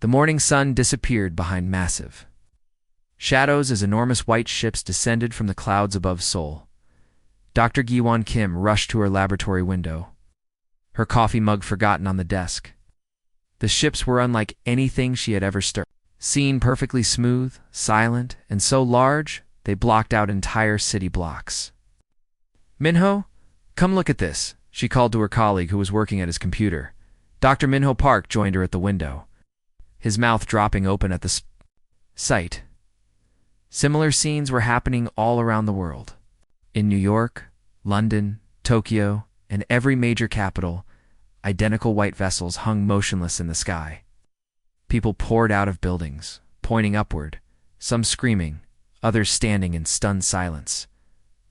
The morning sun disappeared behind massive shadows as enormous white ships descended from the clouds above Seoul. Dr. Giwon Kim rushed to her laboratory window, her coffee mug forgotten on the desk. The ships were unlike anything she had ever seen, perfectly smooth, silent, and so large they blocked out entire city blocks. "Minho, come look at this," she called to her colleague who was working at his computer. Dr. Minho Park joined her at the window, his mouth dropping open at the sight. Similar scenes were happening all around the world. In New York, London, Tokyo, and every major capital, identical white vessels hung motionless in the sky. People poured out of buildings, pointing upward, some screaming, others standing in stunned silence.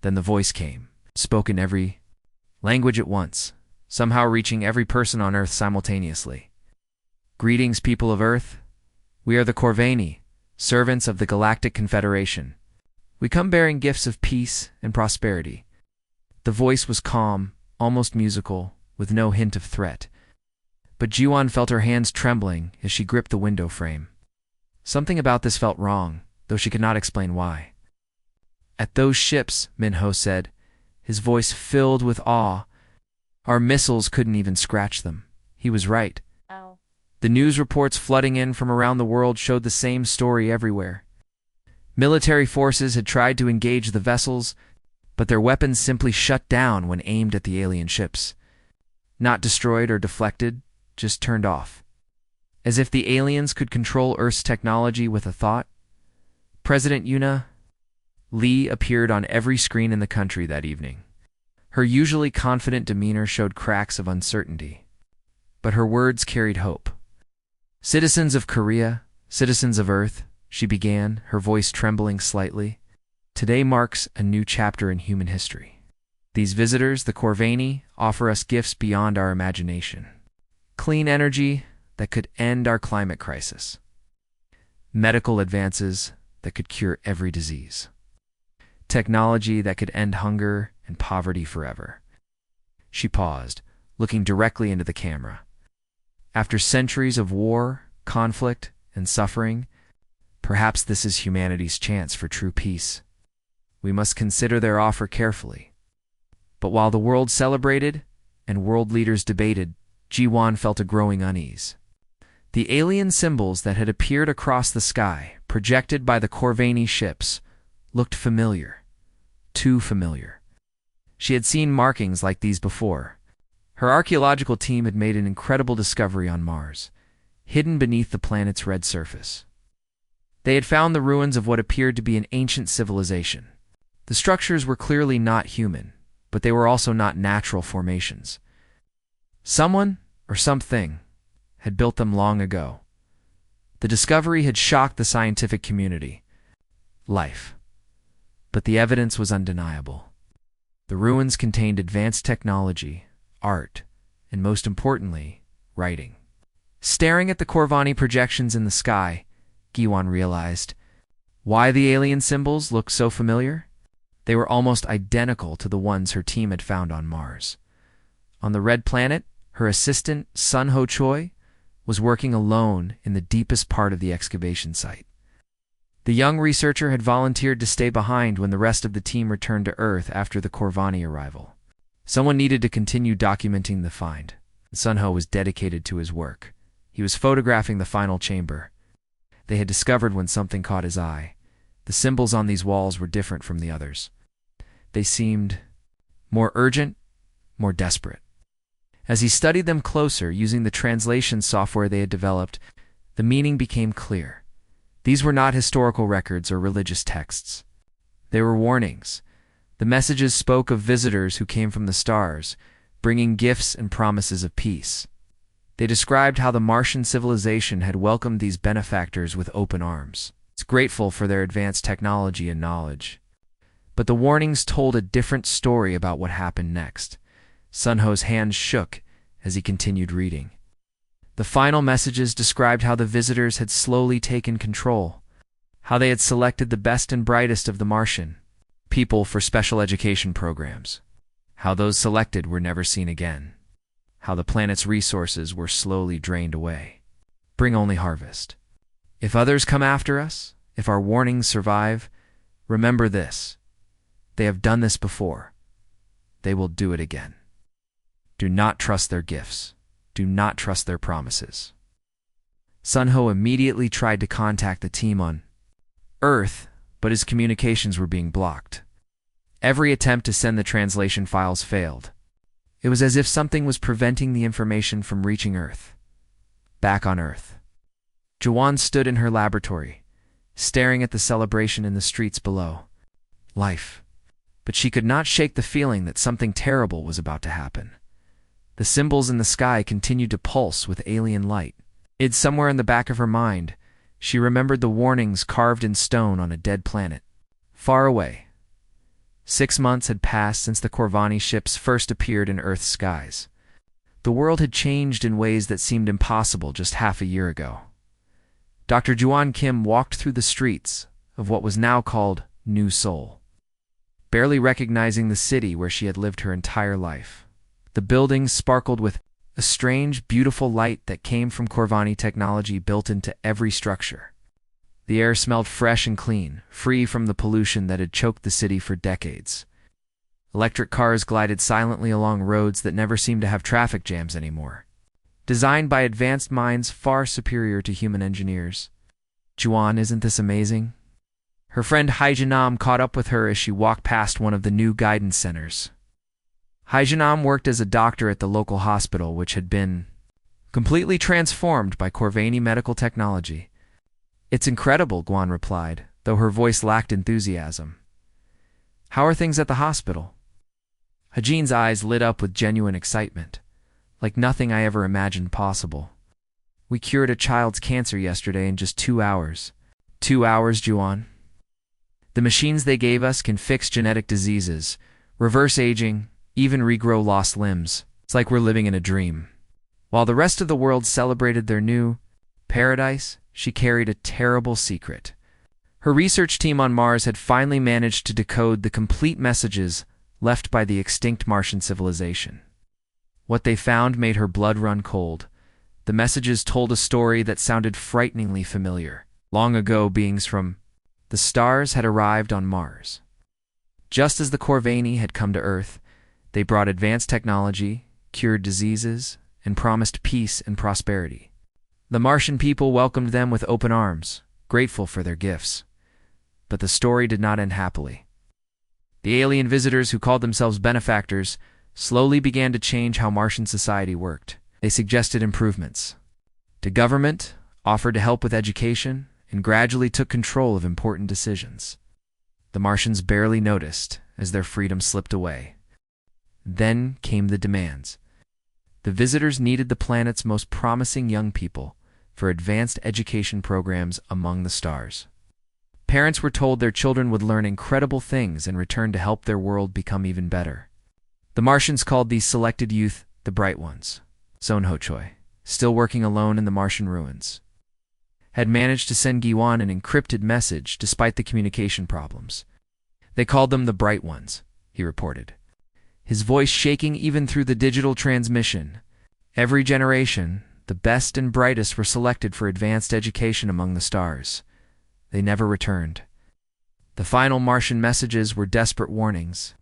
Then the voice came, spoken every language at once, somehow reaching every person on Earth simultaneously. "Greetings, people of Earth. We are the Corvani, servants of the Galactic Confederation. We come bearing gifts of peace and prosperity." The voice was calm, almost musical, with no hint of threat. But Jiwon felt her hands trembling as she gripped the window frame. Something about this felt wrong, though she could not explain why. "At those ships," Minho said, his voice filled with awe, "our missiles couldn't even scratch them." He was right. Oh. The news reports flooding in from around the world showed the same story everywhere. Military forces had tried to engage the vessels, but their weapons simply shut down when aimed at the alien ships. Not destroyed or deflected, just turned off. As if the aliens could control Earth's technology with a thought. President Yoona Lee appeared on every screen in the country that evening. Her usually confident demeanor showed cracks of uncertainty, but her words carried hope. "Citizens of Korea, citizens of Earth," she began, her voice trembling slightly. "Today marks a new chapter in human history. These visitors, the Corvani, offer us gifts beyond our imagination. Clean energy that could end our climate crisis. Medical advances that could cure every disease. Technology that could end hunger and poverty forever." She paused, looking directly into the camera. "After centuries of war, conflict, and suffering, perhaps this is humanity's chance for true peace. We must consider their offer carefully." But while the world celebrated and world leaders debated, Jiwon felt a growing unease. The alien symbols that had appeared across the sky, projected by the Corvani ships, looked familiar. Too familiar. She had seen markings like these before. Her archaeological team had made an incredible discovery on Mars, hidden beneath the planet's red surface. They had found the ruins of what appeared to be an ancient civilization. The structures were clearly not human, but they were also not natural formations. Someone, or something, had built them long ago. The discovery had shocked the scientific community. Life. But the evidence was undeniable. The ruins contained advanced technology, art, and most importantly, writing. Staring at the Corvani projections in the sky, Giwon realized why the alien symbols looked so familiar. They were almost identical to the ones her team had found on Mars. On the red planet, her assistant, Sun Ho Choi, was working alone in the deepest part of the excavation site. The young researcher had volunteered to stay behind when the rest of the team returned to Earth after the Corvani arrival. Someone needed to continue documenting the find. Sun Ho was dedicated to his work. He was photographing the final chamber. They had discovered when something caught his eye. The symbols on these walls were different from the others. They seemed more urgent, more desperate. As he studied them closer using the translation software they had developed, the meaning became clear. These were not historical records or religious texts. They were warnings. The messages spoke of visitors who came from the stars, bringing gifts and promises of peace. They described how the Martian civilization had welcomed these benefactors with open arms, grateful for their advanced technology and knowledge. But the warnings told a different story about what happened next. Sun Ho's hands shook as he continued reading. The final messages described how the visitors had slowly taken control, how they had selected the best and brightest of the Martian people for special education programs, how those selected were never seen again, how the planet's resources were slowly drained away. bring only harvest. If others come after us, if our warnings survive, remember this. They have done this before. They will do it again. Do not trust their gifts. Do not trust their promises. Sun Ho immediately tried to contact the team on Earth, but his communications were being blocked. Every attempt to send the translation files failed. It was as if something was preventing the information from reaching Earth. Back on Earth, Juwan stood in her laboratory, staring at the celebration in the streets below. Life. But she could not shake the feeling that something terrible was about to happen. The symbols in the sky continued to pulse with alien light. Somewhere in the back of her mind, she remembered the warnings carved in stone on a dead planet. Far away. 6 months had passed since the Corvani ships first appeared in Earth's skies. The world had changed in ways that seemed impossible just half a year ago. Dr. Juan Kim walked through the streets of what was now called New Seoul, barely recognizing the city where she had lived her entire life. The buildings sparkled with a strange, beautiful light that came from Corvani technology built into every structure. The air smelled fresh and clean, free from the pollution that had choked the city for decades. Electric cars glided silently along roads that never seemed to have traffic jams anymore. Designed by advanced minds far superior to human engineers. Juan, isn't this amazing? Her friend Haijanam caught up with her as she walked past one of the new guidance centers. Haijanam worked as a doctor at the local hospital, which had been completely transformed by Corvani medical technology. It's incredible, Guan replied, though her voice lacked enthusiasm. How are things at the hospital? Hajin's eyes lit up with genuine excitement, like nothing I ever imagined possible. We cured a child's cancer yesterday in just 2 hours. 2 hours, Juan? The machines they gave us can fix genetic diseases, reverse aging, even regrow lost limbs. It's like we're living in a dream. While the rest of the world celebrated their new paradise, she carried a terrible secret. Her research team on Mars had finally managed to decode the complete messages left by the extinct Martian civilization. What they found made her blood run cold. The messages told a story that sounded frighteningly familiar. Long ago, beings from the stars had arrived on Mars. Just as the Corvani had come to Earth, they brought advanced technology, cured diseases, and promised peace and prosperity. The Martian people welcomed them with open arms, grateful for their gifts. But the story did not end happily. The alien visitors, who called themselves benefactors, slowly began to change how Martian society worked. They suggested improvements to government, offered to help with education, and gradually took control of important decisions. The Martians barely noticed as their freedom slipped away. Then came the demands. The visitors needed the planet's most promising young people for advanced education programs among the stars. Parents were told their children would learn incredible things in return to help their world become even better. The Martians called these selected youth the Bright Ones. Son Ho Choi, still working alone in the Martian ruins, had managed to send Giwan an encrypted message despite the communication problems. They called them the Bright Ones, he reported, his voice shaking even through the digital transmission. Every generation, the best and brightest were selected for advanced education among the stars. They never returned. The final Martian messages were desperate warnings.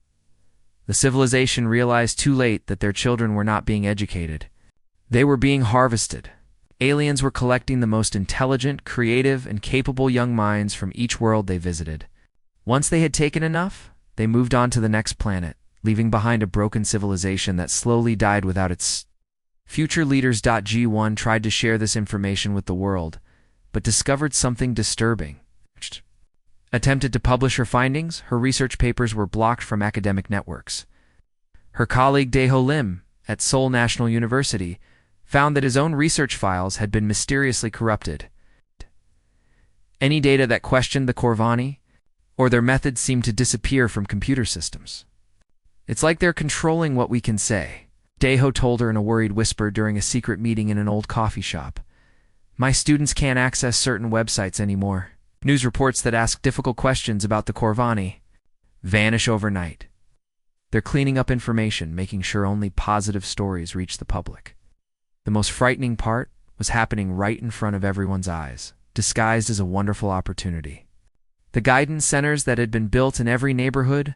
The civilization realized too late that their children were not being educated. They were being harvested. Aliens were collecting the most intelligent, creative, and capable young minds from each world they visited. Once they had taken enough, they moved on to the next planet, leaving behind a broken civilization that slowly died without its future leaders. G1 tried to share this information with the world, but discovered something disturbing. Attempted to publish her findings, her research papers were blocked from academic networks. Her colleague Daeho Lim at Seoul National University found that his own research files had been mysteriously corrupted. Any data that questioned the Corvani or their methods seemed to disappear from computer systems. It's like they're controlling what we can say, Daeho told her in a worried whisper during a secret meeting in an old coffee shop. My students can't access certain websites anymore. News reports that ask difficult questions about the Corvani vanish overnight. They're cleaning up information, making sure only positive stories reach the public. The most frightening part was happening right in front of everyone's eyes, disguised as a wonderful opportunity. The guidance centers that had been built in every neighborhood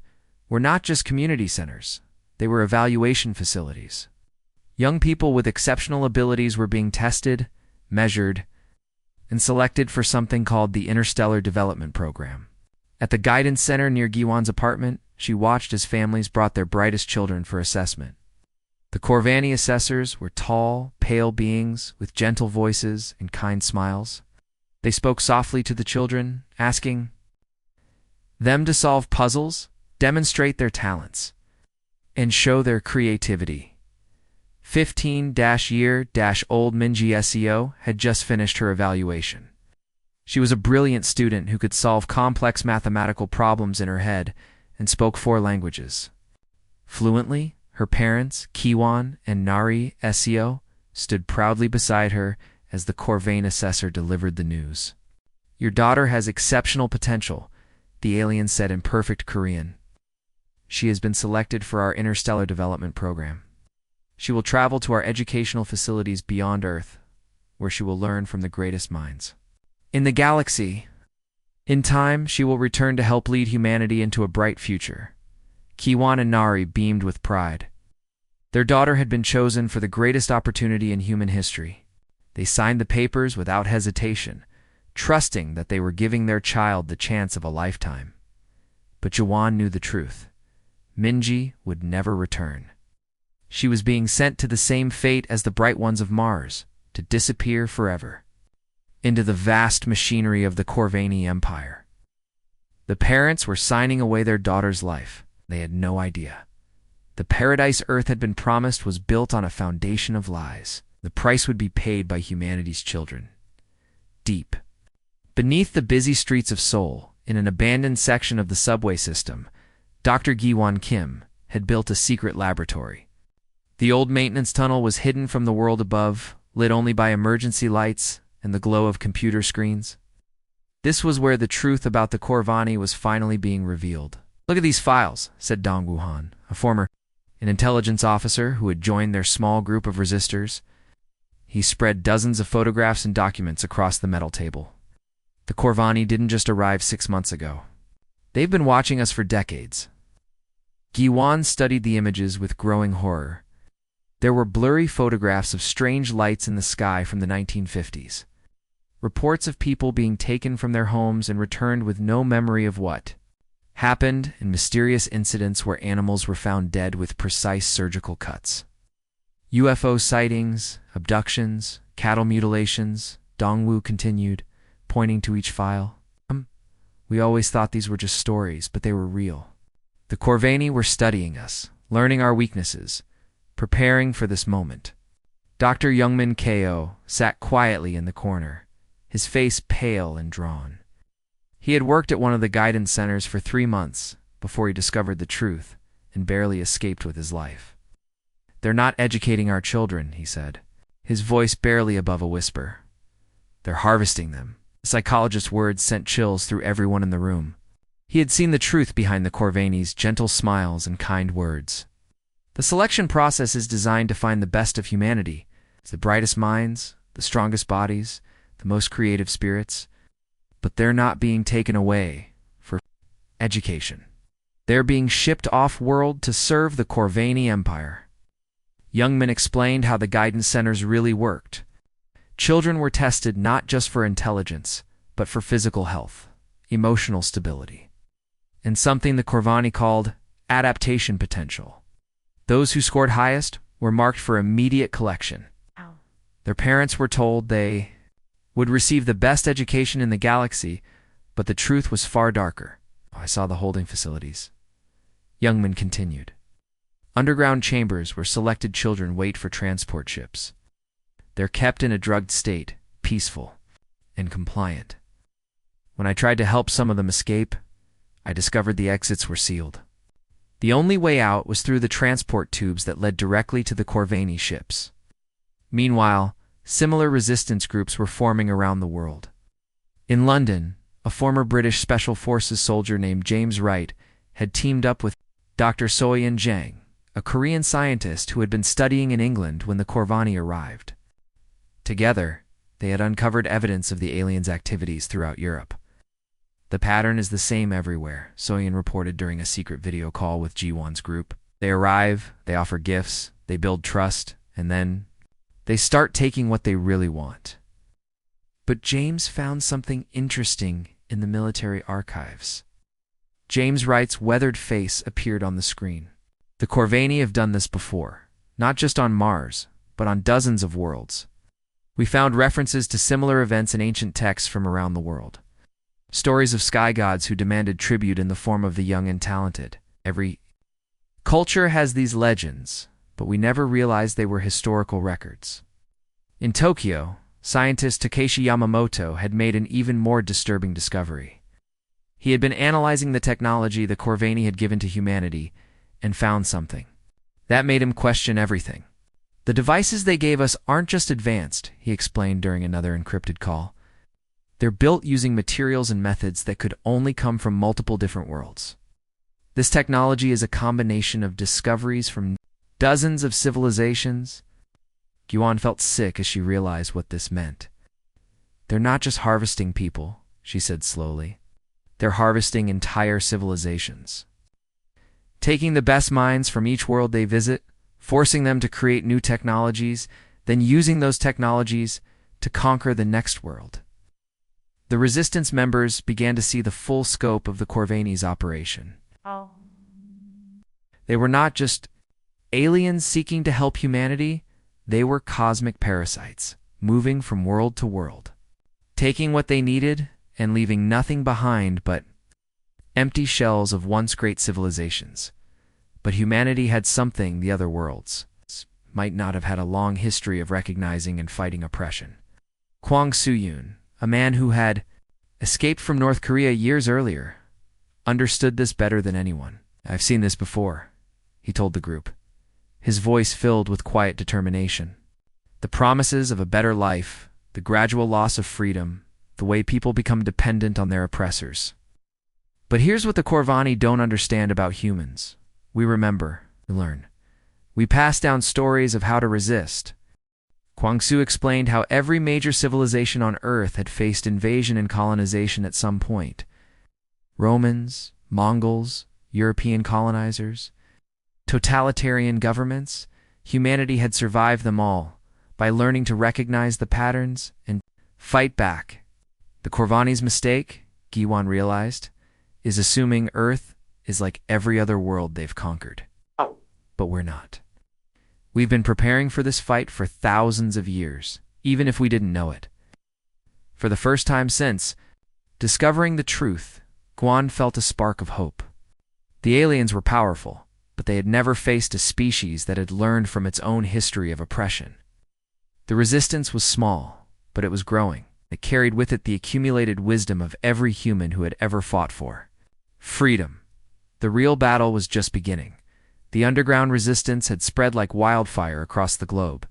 were not just community centers, they were evaluation facilities. Young people with exceptional abilities were being tested, measured, and selected for something called the Interstellar Development Program. At the guidance center near Giwan's apartment, she watched as families brought their brightest children for assessment. The Corvani assessors were tall, pale beings with gentle voices and kind smiles. They spoke softly to the children, asking them to solve puzzles, demonstrate their talents, and show their creativity. 15-year-old Minji SEO had just finished her evaluation. She was a brilliant student who could solve complex mathematical problems in her head and spoke 4 languages. Fluently, her parents, Kiwan and Nari SEO, stood proudly beside her as the Corvane assessor delivered the news. "Your daughter has exceptional potential," the alien said in perfect Korean. "She has been selected for our Interstellar Development Program. She will travel to our educational facilities beyond Earth, where she will learn from the greatest minds in the galaxy. In time, she will return to help lead humanity into a bright future." Kiwan and Nari beamed with pride. Their daughter had been chosen for the greatest opportunity in human history. They signed the papers without hesitation, trusting that they were giving their child the chance of a lifetime. But Jawan knew the truth. Minji would never return. She was being sent to the same fate as the bright ones of Mars, to disappear forever into the vast machinery of the Corvani Empire. The parents were signing away their daughter's life. They had no idea. The paradise Earth had been promised was built on a foundation of lies. The price would be paid by humanity's children. Deep beneath the busy streets of Seoul, in an abandoned section of the subway system, Dr. Giwon Kim had built a secret laboratory. The old maintenance tunnel was hidden from the world above, lit only by emergency lights and the glow of computer screens. This was where the truth about the Corvani was finally being revealed. "Look at these files," said Dong Wuhan, an intelligence officer who had joined their small group of resistors. He spread dozens of photographs and documents across the metal table. "The Corvani didn't just arrive 6 months ago. They've been watching us for decades." Giwan studied the images with growing horror. There were blurry photographs of strange lights in the sky from the 1950s. Reports of people being taken from their homes and returned with no memory of what happened, and mysterious incidents where animals were found dead with precise surgical cuts. UFO sightings, abductions, cattle mutilations, Dongwoo continued, pointing to each file. We always thought these were just stories, but they were real. The Corvani were studying us, learning our weaknesses, preparing for this moment." Dr. Youngmin Ko sat quietly in the corner, his face pale and drawn. He had worked at one of the guidance centers for 3 months before he discovered the truth and barely escaped with his life. "They're not educating our children," he said, his voice barely above a whisper. "They're harvesting them." The psychologist's words sent chills through everyone in the room. He had seen the truth behind the Corvani's gentle smiles and kind words. The selection process is designed to find the best of humanity. It's the brightest minds, the strongest bodies, the most creative spirits. But they're not being taken away for education. They're being shipped off-world to serve the Corvani Empire. Youngman explained how the guidance centers really worked. Children were tested not just for intelligence, but for physical health, emotional stability, and something the Corvani called adaptation potential. Those who scored highest were marked for immediate collection. Their parents were told they would receive the best education in the galaxy, but the truth was far darker. "I saw the holding facilities," Youngman continued. "Underground chambers where selected children wait for transport ships. They're kept in a drugged state, peaceful and compliant. When I tried to help some of them escape, I discovered the exits were sealed. The only way out was through the transport tubes that led directly to the Corvani ships. Meanwhile, similar resistance groups were forming around the world. In London, a former British Special Forces soldier named James Wright had teamed up with Dr. Soyeon Jang, a Korean scientist who had been studying in England when the Corvani arrived. Together, they had uncovered evidence of the aliens' activities throughout Europe. The pattern is the same everywhere, Soyun reported during a secret video call with G1's group. They arrive, they offer gifts, they build trust, and then they start taking what they really want. But James found something interesting in the military archives. James Wright's weathered face appeared on the screen. The Corvani have done this before, not just on Mars, but on dozens of worlds. We found references to similar events in ancient texts from around the world. Stories of sky gods who demanded tribute in the form of the young and talented. Every culture has these legends, but we never realized they were historical records. In Tokyo, scientist Takeshi Yamamoto had made an even more disturbing discovery. He had been analyzing the technology the Corvani had given to humanity and found something. That made him question everything. The devices they gave us aren't just advanced, he explained during another encrypted call. They're built using materials and methods that could only come from multiple different worlds. This technology is a combination of discoveries from dozens of civilizations. Guan felt sick as she realized what this meant. They're not just harvesting people, she said slowly. They're harvesting entire civilizations. Taking the best minds from each world they visit, forcing them to create new technologies, then using those technologies to conquer the next world. The Resistance members began to see the full scope of the Corvani's operation. They were not just aliens seeking to help humanity, they were cosmic parasites, moving from world to world, taking what they needed and leaving nothing behind but empty shells of once great civilizations. But humanity had something the other worlds might not have had a long history of recognizing and fighting oppression. Kwang Soo-yoon, a man who had escaped from North Korea years earlier, understood this better than anyone. I've seen this before, he told the group, his voice filled with quiet determination. The promises of a better life, the gradual loss of freedom, the way people become dependent on their oppressors. But here's what the Corvani don't understand about humans. We remember, we learn. We pass down stories of how to resist. Kwang-soo explained how every major civilization on Earth had faced invasion and colonization at some point. Romans, Mongols, European colonizers, totalitarian governments, humanity had survived them all by learning to recognize the patterns and fight back. The Corvani's mistake, Giwan realized, is assuming Earth is like every other world they've conquered. But we're not. We've been preparing for this fight for thousands of years, even if we didn't know it. For the first time since discovering the truth, Guan felt a spark of hope. The aliens were powerful, but they had never faced a species that had learned from its own history of oppression. The resistance was small, but it was growing. It carried with it the accumulated wisdom of every human who had ever fought for freedom. The real battle was just beginning. The underground resistance had spread like wildfire across the globe.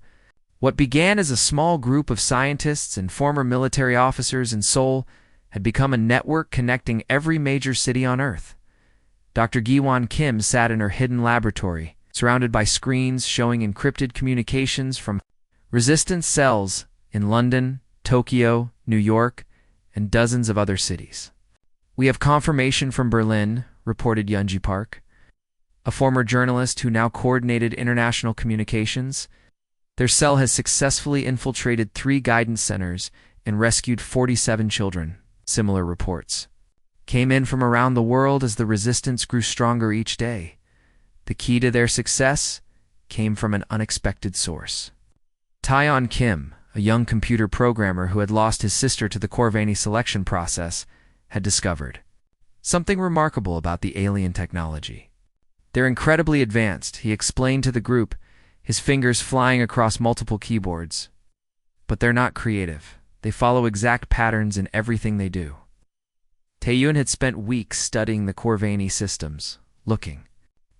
What began as a small group of scientists and former military officers in Seoul had become a network connecting every major city on Earth. Dr. Giwan Kim sat in her hidden laboratory, surrounded by screens showing encrypted communications from resistance cells in London, Tokyo, New York, and dozens of other cities. We have confirmation from Berlin, reported Yunji Park, a former journalist who now coordinated international communications. Their cell has successfully infiltrated 3 guidance centers and rescued 47 children, similar reports came in from around the world as the resistance grew stronger each day. The key to their success came from an unexpected source. Taeyeon Kim, a young computer programmer who had lost his sister to the Corvani selection process, had discovered something remarkable about the alien technology. They're incredibly advanced, he explained to the group, his fingers flying across multiple keyboards. But they're not creative. They follow exact patterns in everything they do. Taeyun had spent weeks studying the Corvani systems, looking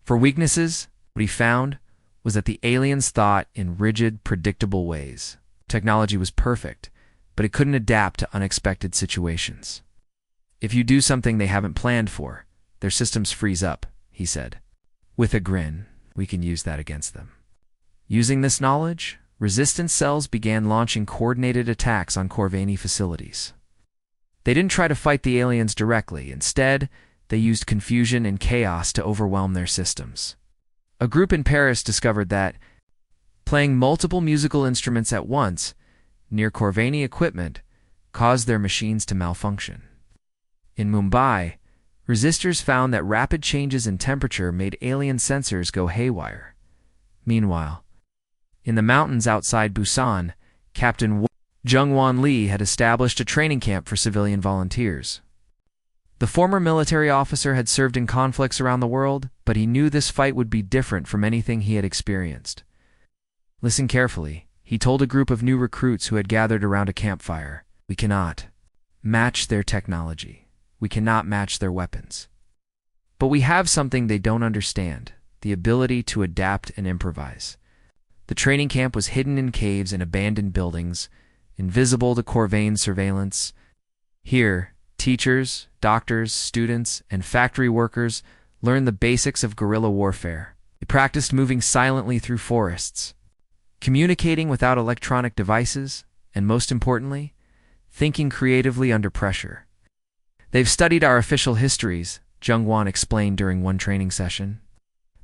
for weaknesses. What he found was that the aliens thought in rigid, predictable ways. Technology was perfect, but it couldn't adapt to unexpected situations. If you do something they haven't planned for, their systems freeze up, he said. With a grin, we can use that against them. Using this knowledge, resistance cells began launching coordinated attacks on Corvani facilities. They didn't try to fight the aliens directly. Instead, they used confusion and chaos to overwhelm their systems. A group in Paris discovered that playing multiple musical instruments at once near Corvani equipment caused their machines to malfunction. In Mumbai, resistors found that rapid changes in temperature made alien sensors go haywire. Meanwhile, in the mountains outside Busan, Captain Jungwon Lee had established a training camp for civilian volunteers. The former military officer had served in conflicts around the world, but he knew this fight would be different from anything he had experienced. Listen carefully. He told a group of new recruits who had gathered around a campfire, "We cannot match their technology. We cannot match their weapons. But we have something they don't understand, the ability to adapt and improvise." The training camp was hidden in caves and abandoned buildings, invisible to Corvain surveillance. Here, teachers, doctors, students, and factory workers learned the basics of guerrilla warfare. They practiced moving silently through forests, communicating without electronic devices, and most importantly, thinking creatively under pressure. "They've studied our official histories," Jungwon explained during one training session.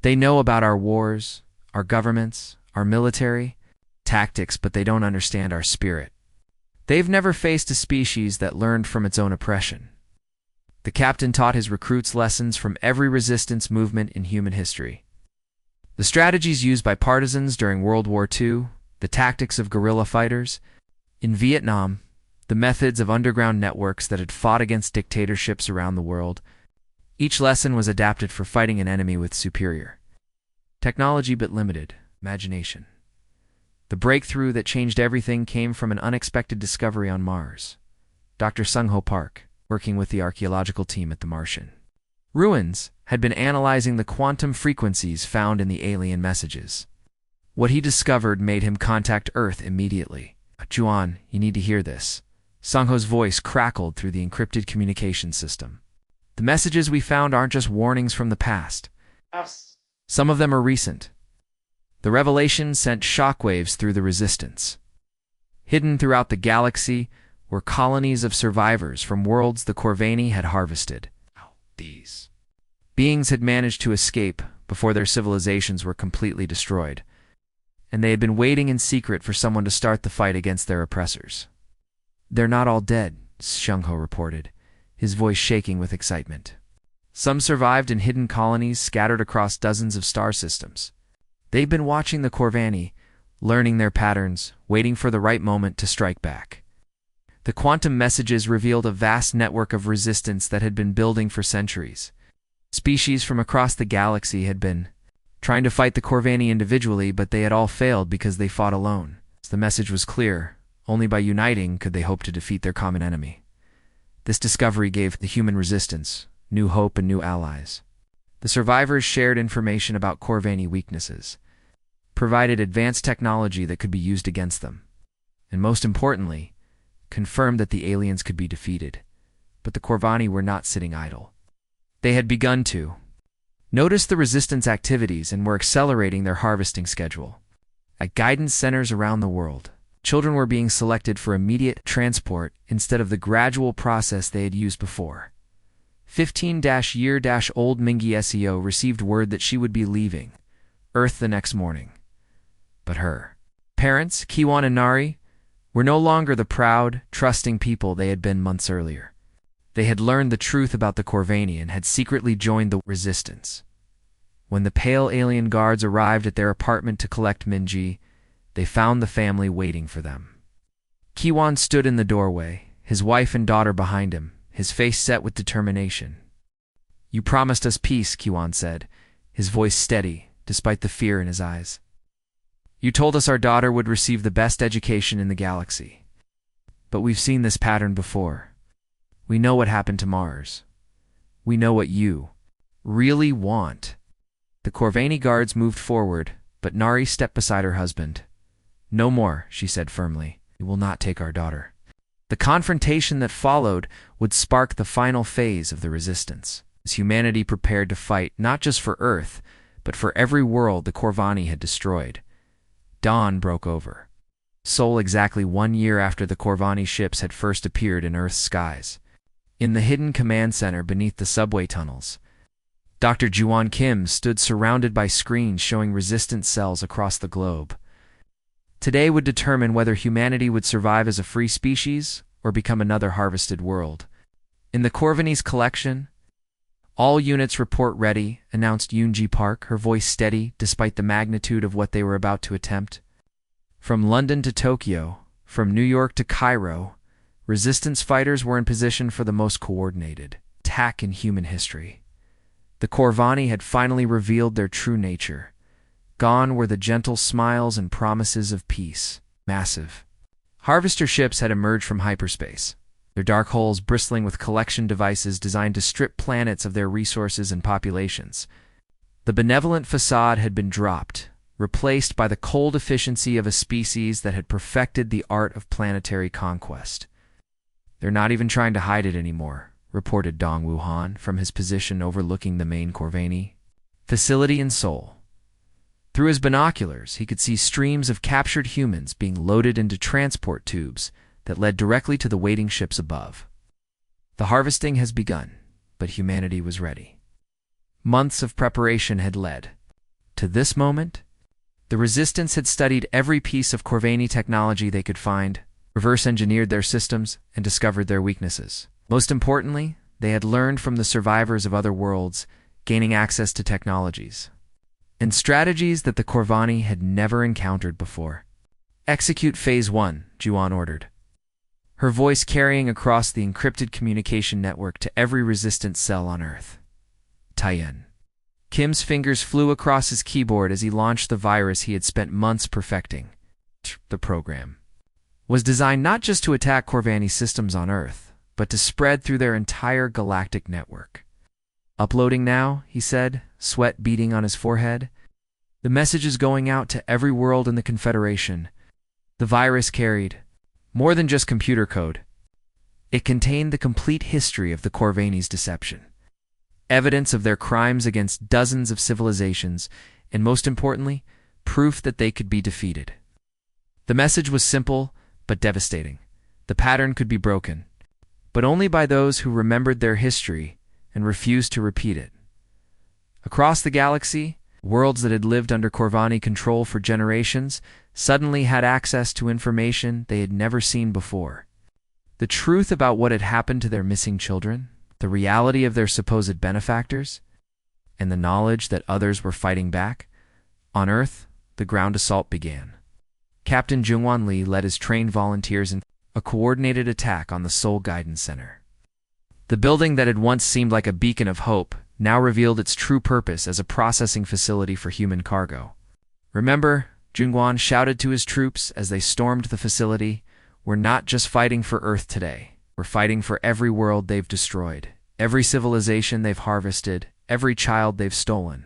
"They know about our wars, our governments, our military tactics, but they don't understand our spirit. They've never faced a species that learned from its own oppression." The captain taught his recruits lessons from every resistance movement in human history. The strategies used by partisans during World War II, the tactics of guerrilla fighters in Vietnam, the methods of underground networks that had fought against dictatorships around the world. Each lesson was adapted for fighting an enemy with superior technology but limited imagination. The breakthrough that changed everything came from an unexpected discovery on Mars. Dr. Sung-Ho Park, working with the archaeological team at the Martian ruins, had been analyzing the quantum frequencies found in the alien messages. What he discovered made him contact Earth immediately. "Juan, you need to hear this." Sung-Ho's voice crackled through the encrypted communication system. "The messages we found aren't just warnings from the past. Some of them are recent. The revelation sent shockwaves through the resistance. Hidden throughout the galaxy were colonies of survivors from worlds the Corvani had harvested. These beings had managed to escape before their civilizations were completely destroyed, and they had been waiting in secret for someone to start the fight against their oppressors. "They're not all dead," Sung-Ho reported, his voice shaking with excitement. "Some survived in hidden colonies scattered across dozens of star systems. They've been watching the Corvani, learning their patterns, waiting for the right moment to strike back." The quantum messages revealed a vast network of resistance that had been building for centuries. Species from across the galaxy had been trying to fight the Corvani individually, but they had all failed because they fought alone. The message was clear: only by uniting could they hope to defeat their common enemy. This discovery gave the human resistance new hope and new allies. The survivors shared information about Corvani weaknesses, provided advanced technology that could be used against them, and most importantly, confirmed that the aliens could be defeated. But the Corvani were not sitting idle. They had begun to notice the resistance activities and were accelerating their harvesting schedule. At guidance centers around the world, children were being selected for immediate transport instead of the gradual process they had used before. 15-year-old Mingi Seo received word that she would be leaving Earth the next morning. But her parents, Kiwan and Nari, were no longer the proud, trusting people they had been months earlier. They had learned the truth about the Corvani and had secretly joined the resistance. When the pale alien guards arrived at their apartment to collect Minji, they found the family waiting for them. Kiwan stood in the doorway, his wife and daughter behind him, his face set with determination. "You promised us peace," Kiwan said, his voice steady, despite the fear in his eyes. "You told us our daughter would receive the best education in the galaxy. But we've seen this pattern before. We know what happened to Mars. We know what you really want." The Corvani guards moved forward, but Nari stepped beside her husband. "No more," she said firmly. "You will not take our daughter." The confrontation that followed would spark the final phase of the resistance, as humanity prepared to fight not just for Earth, but for every world the Corvani had destroyed. Dawn broke over. Sol exactly 1 year after the Corvani ships had first appeared in Earth's skies. In the hidden command center beneath the subway tunnels, Dr. Juan Kim stood surrounded by screens showing resistance cells across the globe. Today would determine whether humanity would survive as a free species or become another harvested world. In the Corvani's collection, "All units report ready," announced Yoonji Park, her voice steady despite the magnitude of what they were about to attempt. From London to Tokyo, from New York to Cairo, resistance fighters were in position for the most coordinated attack in human history. The Corvani had finally revealed their true nature. Gone were the gentle smiles and promises of peace. Massive harvester ships had emerged from hyperspace, their dark holes bristling with collection devices designed to strip planets of their resources and populations. The benevolent facade had been dropped, replaced by the cold efficiency of a species that had perfected the art of planetary conquest. "They're not even trying to hide it anymore," reported Dong Wuhan from his position overlooking the main Corvani facility in Seoul. Through his binoculars, he could see streams of captured humans being loaded into transport tubes that led directly to the waiting ships above. The harvesting has begun, but humanity was ready. Months of preparation had led to this moment. The Resistance had studied every piece of Corvani technology they could find, reverse-engineered their systems, and discovered their weaknesses. Most importantly, they had learned from the survivors of other worlds, gaining access to technologies and strategies that the Corvani had never encountered before. "Execute Phase 1, Juan ordered, her voice carrying across the encrypted communication network to every resistance cell on Earth. Tien. Kim's fingers flew across his keyboard as he launched the virus he had spent months perfecting. The program was designed not just to attack Corvani systems on Earth, but to spread through their entire galactic network. "Uploading now," he said, sweat beading on his forehead. "The message is going out to every world in the Confederation." The virus carried more than just computer code. It contained the complete history of the Corvani's deception, evidence of their crimes against dozens of civilizations, and most importantly, proof that they could be defeated. The message was simple but devastating. The pattern could be broken, but only by those who remembered their history and refused to repeat it. Across the galaxy, worlds that had lived under Corvani control for generations suddenly had access to information they had never seen before. The truth about what had happened to their missing children, the reality of their supposed benefactors, and the knowledge that others were fighting back. On Earth, the ground assault began. Captain Jungwon Lee led his trained volunteers in a coordinated attack on the Seoul Guidance Center. The building that had once seemed like a beacon of hope now revealed its true purpose as a processing facility for human cargo. "Remember," Jungwon shouted to his troops as they stormed the facility, "we're not just fighting for Earth today. We're fighting for every world they've destroyed, every civilization they've harvested, every child they've stolen."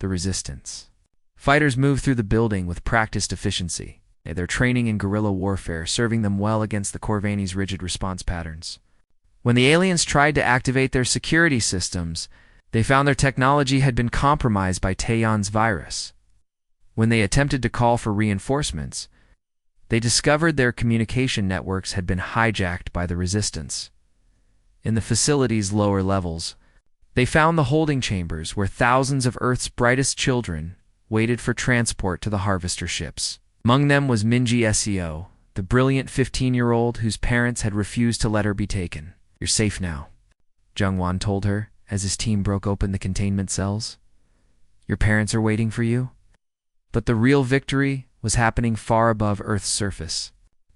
The Resistance. Fighters moved through the building with practiced efficiency, their training in guerrilla warfare serving them well against the Corvani's rigid response patterns. When the aliens tried to activate their security systems, they found their technology had been compromised by Taeyeon's virus. When they attempted to call for reinforcements, they discovered their communication networks had been hijacked by the Resistance. In the facility's lower levels, they found the holding chambers where thousands of Earth's brightest children waited for transport to the harvester ships. Among them was Minji Seo, the brilliant 15-year-old whose parents had refused to let her be taken. "You're safe now," Jungwon told her as his team broke open the containment cells. "Your parents are waiting for you." But the real victory was happening far above Earth's surface.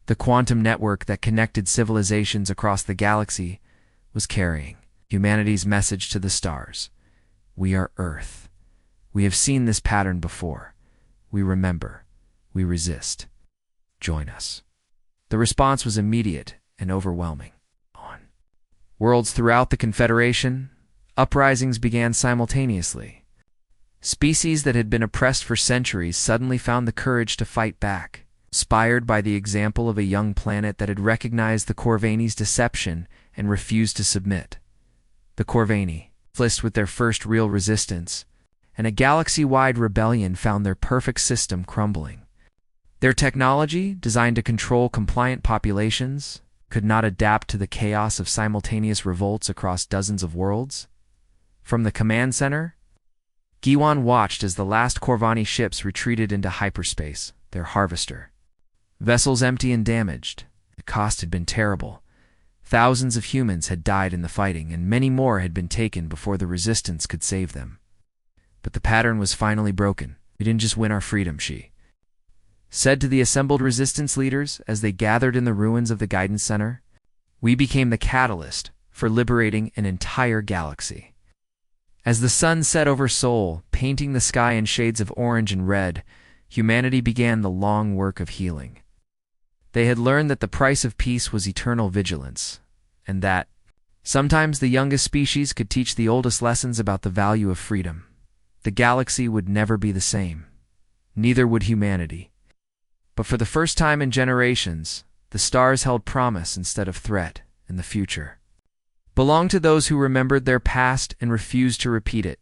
The quantum network that connected civilizations across the galaxy was carrying humanity's message to the stars. "We are Earth. We have seen this pattern before. We remember. We resist. Join us." The response was immediate and overwhelming. Worlds throughout the Confederation, uprisings began simultaneously. Species that had been oppressed for centuries suddenly found the courage to fight back, inspired by the example of a young planet that had recognized the Corvani's deception and refused to submit. The Corvani, faced with their first real resistance, and a galaxy-wide rebellion found their perfect system crumbling. Their technology, designed to control compliant populations, could not adapt to the chaos of simultaneous revolts across dozens of worlds. From the command center, Giwan watched as the last Corvani ships retreated into hyperspace, their harvester. Vessels empty and damaged. The cost had been terrible. Thousands of humans had died in the fighting, and many more had been taken before the resistance could save them. But the pattern was finally broken. "We didn't just win our freedom," she said to the assembled resistance leaders as they gathered in the ruins of the guidance center. "We became the catalyst for liberating an entire galaxy." As the sun set over Sol, painting the sky in shades of orange and red, humanity began the long work of healing. They had learned that the price of peace was eternal vigilance, and that sometimes the youngest species could teach the oldest lessons about the value of freedom. The galaxy would never be the same. Neither would humanity. But for the first time in generations, the stars held promise instead of threat, and the future belonged to those who remembered their past and refused to repeat it.